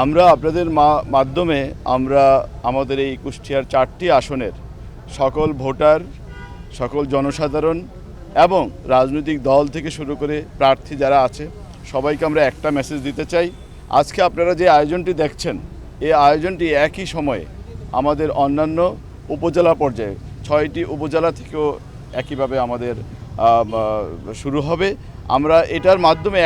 আমরা আপনাদের মাধ্যমে আমরা আমাদের এই কুষ্টিয়ার 4টি আসনের সকল ভোটার, সকল জনসাধারণ এবং রাজনৈতিক দল থেকে শুরু করে প্রার্থী যারা আছে সবাইকে আমরা একটা মেসেজ দিতে চাই। আজকে আপনারা যে আয়োজনটি দেখছেন, এই আয়োজনটি একই সময়ে আমাদের অন্যান্য উপজেলা পর্যায়ে 6টি উপজেলা থেকেও একইভাবে আমাদের শুরু হবে। আমরা এটার মাধ্যমে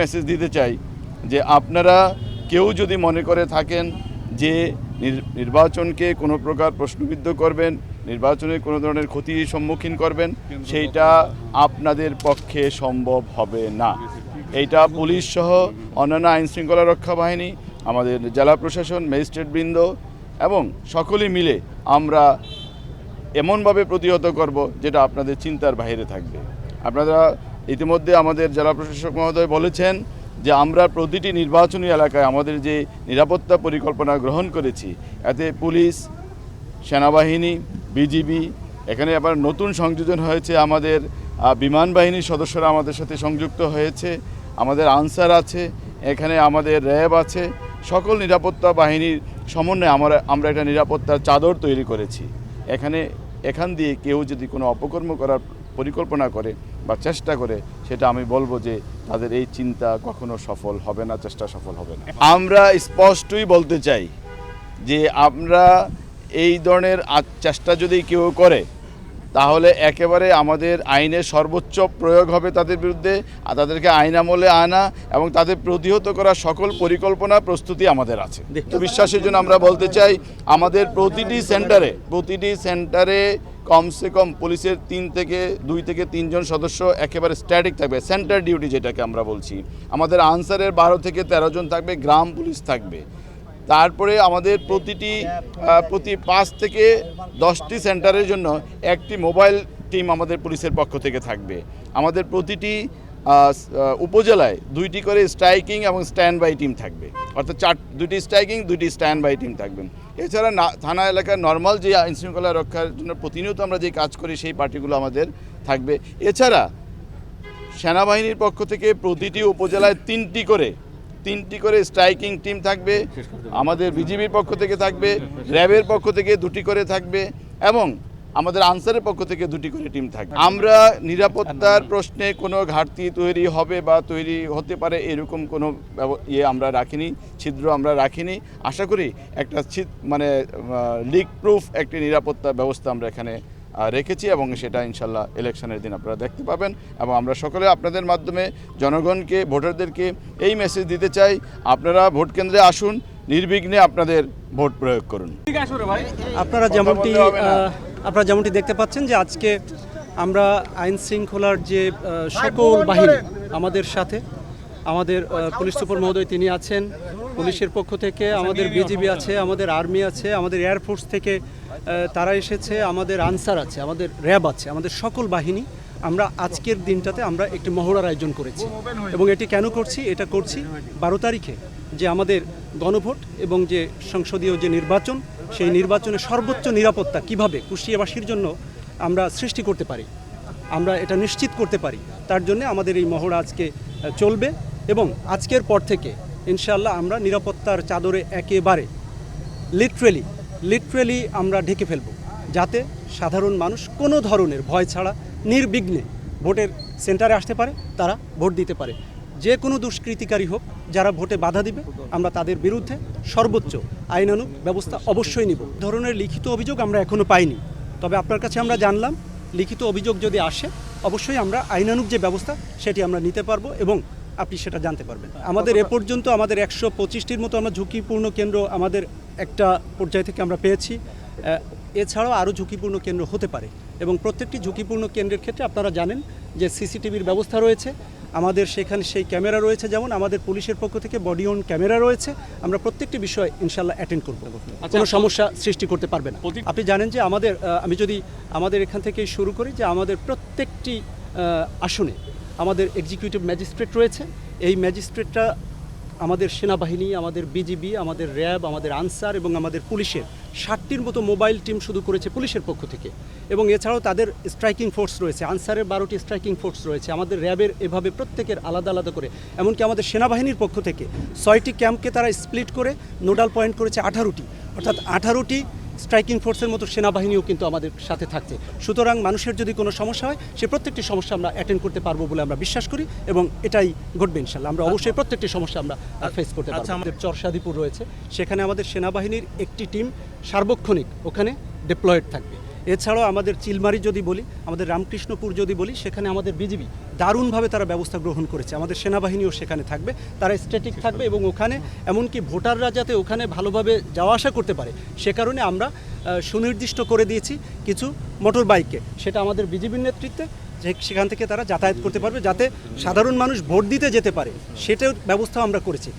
মেসেজ দিতে চাই যে আপনারা কেউ যদি মনে করে থাকেন যে নির্বাচনকে কোনো প্রকার প্রশ্নবিদ্ধ করবেন, নির্বাচনে কোনো ধরনের ক্ষতির সম্মুখীন করবেন, সেইটা আপনাদের পক্ষে সম্ভব হবে না। এইটা পুলিশ সহ অন্যান্য আইনশৃঙ্খলা রক্ষা বাহিনী, আমাদের জেলা প্রশাসন, ম্যাজিস্ট্রেটবৃন্দ এবং সকলেই মিলে আমরা এমনভাবে প্রতিহত করব যেটা আপনাদের চিন্তার বাইরে থাকবে। আপনারা ইতিমধ্যে আমাদের জেলা প্রশাসক মহোদয় বলেছেন যে আমরা প্রতিটি নির্বাচনী এলাকায় আমাদের যে নিরাপত্তা পরিকল্পনা গ্রহণ করেছি, এতে পুলিশ, সেনাবাহিনী, বিজিবি, এখানে আবার নতুন সংযোজন হয়েছে, আমাদের বিমান বাহিনীর সদস্যরা আমাদের সাথে সংযুক্ত হয়েছে, আমাদের আনসার আছে, এখানে আমাদের র্যাব আছে, সকল নিরাপত্তা বাহিনীর সমন্বয়ে আমরা একটা নিরাপত্তার চাদর তৈরি করেছি। এখান দিয়ে কেউ যদি কোনো অপকর্ম করার পরিকল্পনা করে বা চেষ্টা করে, সেটা আমি বলবো যে তাদের এই চিন্তা কখনো সফল হবে না, চেষ্টা সফল হবে না। আমরা স্পষ্টই বলতে চাই যে আমরা এই ধরনের চেষ্টা যদি কেউ করে তাহলে একেবারে আমাদের আইনের সর্বোচ্চ প্রয়োগ হবে তাদের বিরুদ্ধে, আর তাদেরকে আইন আমলে আনা এবং তাদের প্রতিহত করার সকল পরিকল্পনা প্রস্তুতি আমাদের আছে। তো বিশ্বাসের জন্য আমরা বলতে চাই আমাদের প্রতিটি সেন্টারে কমসে কম পুলিশের 2 থেকে 3 জন সদস্য একেবারে স্ট্যাটিক থাকবে, সেন্টার ডিউটি যেটাকে আমরা বলছি। আমাদের আনসারের 12 থেকে 13 জন থাকবে, গ্রাম পুলিশ থাকবে। তারপরে আমাদের প্রতি 5 থেকে 10টি সেন্টারের জন্য একটি মোবাইল টিম আমাদের পুলিশের পক্ষ থেকে থাকবে। আমাদের প্রতিটি উপজেলায় 2টি করে স্ট্রাইকিং এবং স্ট্যান্ড বাই টিম থাকবে, অর্থাৎ 2টি স্ট্রাইকিং 2টি স্ট্যান্ড বাই টিম থাকবে। এছাড়া থানা এলাকার নর্মাল যে আইনশৃঙ্খলা রক্ষার জন্য প্রতিনিয়ত আমরা যে কাজ করি সেই পার্টিগুলো আমাদের থাকবে। এছাড়া সেনাবাহিনীর পক্ষ থেকে প্রতিটি উপজেলায় 3টি করে স্ট্রাইকিং টিম থাকবে, আমাদের বিজিবির পক্ষ থেকে থাকবে, র্যাবের পক্ষ থেকে 2টি করে থাকবে এবং আমাদের আনসারের পক্ষ থেকে 2টি করে টিম থাকবে। আমরা নিরাপত্তার প্রশ্নে কোনো ঘাটতি তৈরি হবে বা তৈরি হতে পারে এরকম কোনো আমরা রাখিনি, ছিদ্র আমরা রাখিনি। আশা করি একটা লিক প্রুফ একটি নিরাপত্তা ব্যবস্থা আমরা এখানে রেখেছি এবং সেটা ইনশাল্লাহ ইলেকশনের দিন আপনারা দেখতে পাবেন। এবং আমরা সকলে আপনাদের মাধ্যমে জনগণকে, ভোটারদেরকে এই মেসেজ দিতে চাই, আপনারা ভোট কেন্দ্রে আসুন, নির্বিঘ্নে আপনাদের ভোট প্রয়োগ করুন। আপনারা যেমনটি দেখতে পাচ্ছেন যে আজকে আমরা আইন শৃঙ্খলার যে সকল বাহিনী আমাদের সাথে, আমাদের পুলিশ সুপার মহোদয় তিনি আছেন, পুলিশের পক্ষ থেকে আমাদের বিজিবি আছে, আমাদের আর্মি আছে, আমাদের এয়ারফোর্স থেকে তারা এসেছে, আমাদের আনসার আছে, আমাদের র্যাব আছে, আমাদের সকল বাহিনী আমরা আজকের দিনটাতে আমরা একটি মহড়ার আয়োজন করেছি। এবং এটি কেন করছি? এটা করছি 12 তারিখে যে আমাদের গণভোট এবং যে সংসদীয় যে নির্বাচন, সেই নির্বাচনে সর্বোচ্চ নিরাপত্তা কিভাবে কুষ্টিয়াবাসীর জন্য আমরা সৃষ্টি করতে পারি, আমরা এটা নিশ্চিত করতে পারি, তার জন্য আমাদের এই মহড়া আজকে চলবে। এবং আজকের পর থেকে ইনশাআল্লাহ আমরা নিরাপত্তার চাদরে একেবারে লিটারেলি আমরা ঢেকে ফেলব, যাতে সাধারণ মানুষ কোনো ধরনের ভয় ছাড়া নির্বিঘ্নে ভোটের সেন্টারে আসতে পারে, তারা ভোট দিতে পারে। যে কোনো দুষ্কৃতিকারী হোক যারা ভোটে বাধা দিবে, আমরা তাদের বিরুদ্ধে সর্বোচ্চ আইনানুগ ব্যবস্থা অবশ্যই নিব। ধরনের লিখিত অভিযোগ আমরা এখনও পাইনি, তবে আপনার কাছে আমরা জানলাম লিখিত অভিযোগ যদি আসে অবশ্যই আমরা আইনানুগ যে ব্যবস্থা সেটি আমরা নিতে পারবো এবং আপনি সেটা জানতে পারবেন। আমাদের এ পর্যন্ত আমাদের 125টির মতো আমরা ঝুঁকিপূর্ণ কেন্দ্র আমাদের একটা পর্যায় থেকে আমরা পেয়েছি। এছাড়াও আরও ঝুঁকিপূর্ণ কেন্দ্র হতে পারে এবং প্রত্যেকটি ঝুঁকিপূর্ণ কেন্দ্রের ক্ষেত্রে আপনারা জানেন যে সিসিটিভির ব্যবস্থা রয়েছে, আমাদের সেখানে সেই ক্যামেরা রয়েছে, যেমন আমাদের পুলিশের পক্ষ থেকে বডি অন ক্যামেরা রয়েছে। আমরা প্রত্যেকটি বিষয় ইনশাল্লাহ অ্যাটেন্ড করব, কোনো সমস্যা সৃষ্টি করতে পারবে না। আপনি জানেন যে আমি যদি আমাদের এখান থেকেই শুরু করি যে আমাদের প্রত্যেকটি আসনে আমাদের এক্সিকিউটিভ ম্যাজিস্ট্রেট রয়েছে। এই ম্যাজিস্ট্রেটরা আমাদের সেনাবাহিনী, আমাদের বিজিবি, আমাদের র্যাব, আমাদের আনসার এবং আমাদের পুলিশের 60টির মতো মোবাইল টিম শুধু করেছে পুলিশের পক্ষ থেকে, এবং এছাড়াও তাদের স্ট্রাইকিং ফোর্স রয়েছে, আনসারের 12টি স্ট্রাইকিং ফোর্স রয়েছে, আমাদের র্যাবের এভাবে প্রত্যেকের আলাদা আলাদা করে, এমনকি আমাদের সেনাবাহিনীর পক্ষ থেকে 6টি ক্যাম্পকে তারা স্প্লিট করে নোডাল পয়েন্ট করেছে 18টি, অর্থাৎ 18টি স্ট্রাইকিং ফোর্সের মতো সেনাবাহিনীও কিন্তু আমাদের সাথে থাকছে। সুতরাং মানুষের যদি কোনো সমস্যা হয়, সে প্রত্যেকটি সমস্যা আমরা অ্যাটেন্ড করতে পারবো বলে আমরা বিশ্বাস করি, এবং এটাই ঘটবে ইনশাল্লাহ। আমরা অবশ্যই প্রত্যেকটি সমস্যা আমরা ফেস করতে পারবো। আমাদের চরসাদিপুর রয়েছে, সেখানে আমাদের সেনাবাহিনীর একটি টিম সার্বক্ষণিক ওখানে ডিপ্লয়েড থাকবে। এছাড়াও আমাদের চিলমারি যদি বলি, আমাদের রামকৃষ্ণপুর যদি বলি, সেখানে আমাদের বিজিবি দারুণভাবে তারা ব্যবস্থা গ্রহণ করেছে। আমাদের সেনাবাহিনীও সেখানে থাকবে, তারা স্ট্যাটিক থাকবে, এবং ওখানে এমনকি ভোটাররা যাতে ওখানে ভালোভাবে যাওয়া আসা করতে পারে, সে কারণে আমরা সুনির্দিষ্ট করে দিয়েছি কিছু মোটর বাইককে, সেটা আমাদের বিজিবির নেতৃত্বে, যে সেখান থেকে তারা যাতায়াত করতে পারবে, যাতে সাধারণ মানুষ ভোট দিতে যেতে পারে, সেটার ব্যবস্থা আমরা করেছি।